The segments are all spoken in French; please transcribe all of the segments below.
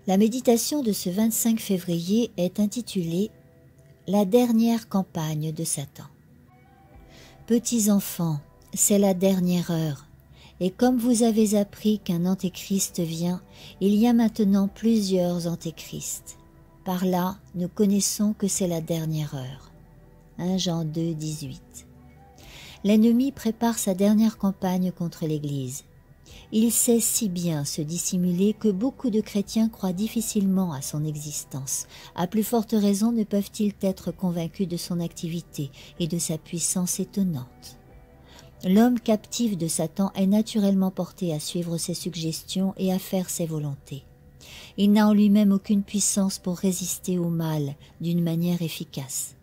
La méditation de ce 25 février est intitulée « La dernière campagne de Satan ». Petits enfants, c'est la dernière heure, et comme vous avez appris qu'un antéchrist vient, il y a maintenant plusieurs antéchrists. Par là, nous connaissons que c'est la dernière heure. 1 Jean 2, 18. L'ennemi prépare sa dernière campagne contre l'Église. Il sait si bien se dissimuler que beaucoup de chrétiens croient difficilement à son existence. À plus forte raison ne peuvent-ils être convaincus de son activité et de sa puissance étonnante. L'homme captif de Satan est naturellement porté à suivre ses suggestions et à faire ses volontés. Il n'a en lui-même aucune puissance pour résister au mal d'une manière efficace.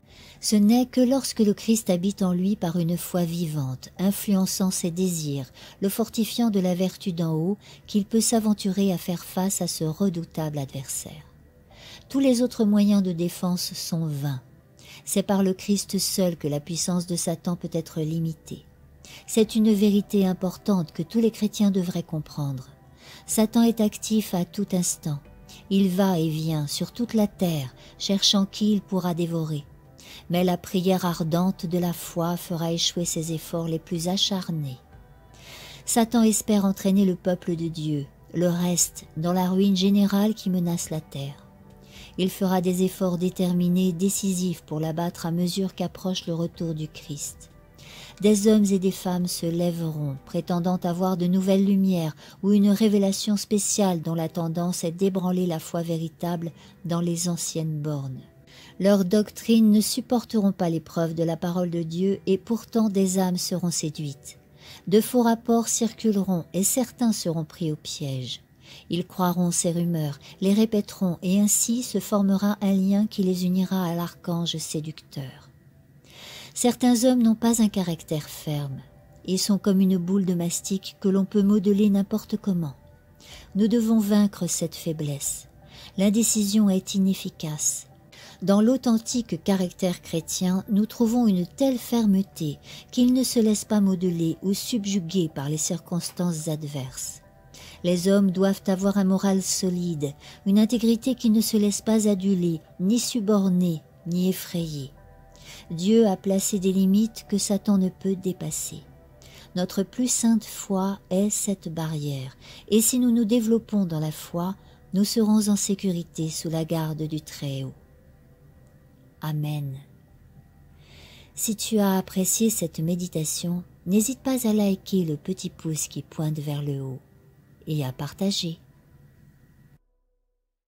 Ce n'est que lorsque le Christ habite en lui par une foi vivante, influençant ses désirs, le fortifiant de la vertu d'en haut, qu'il peut s'aventurer à faire face à ce redoutable adversaire. Tous les autres moyens de défense sont vains. C'est par le Christ seul que la puissance de Satan peut être limitée. C'est une vérité importante que tous les chrétiens devraient comprendre. Satan est actif à tout instant. Il va et vient sur toute la terre, cherchant qui il pourra dévorer. Mais la prière ardente de la foi fera échouer ses efforts les plus acharnés. Satan espère entraîner le peuple de Dieu, le reste, dans la ruine générale qui menace la terre. Il fera des efforts déterminés et décisifs pour l'abattre à mesure qu'approche le retour du Christ. Des hommes et des femmes se lèveront, prétendant avoir de nouvelles lumières ou une révélation spéciale dont la tendance est d'ébranler la foi véritable dans les anciennes bornes. Leurs doctrines ne supporteront pas l'épreuve de la parole de Dieu et pourtant des âmes seront séduites. De faux rapports circuleront et certains seront pris au piège. Ils croiront ces rumeurs, les répéteront et ainsi se formera un lien qui les unira à l'archange séducteur. Certains hommes n'ont pas un caractère ferme. Ils sont comme une boule de mastic que l'on peut modeler n'importe comment. Nous devons vaincre cette faiblesse. L'indécision est inefficace. Dans l'authentique caractère chrétien, nous trouvons une telle fermeté qu'il ne se laisse pas modeler ou subjuguer par les circonstances adverses. Les hommes doivent avoir un moral solide, une intégrité qui ne se laisse pas aduler, ni suborner, ni effrayer. Dieu a placé des limites que Satan ne peut dépasser. Notre plus sainte foi est cette barrière, et si nous nous développons dans la foi, nous serons en sécurité sous la garde du Très-Haut. Amen. Si tu as apprécié cette méditation, n'hésite pas à liker le petit pouce qui pointe vers le haut et à partager.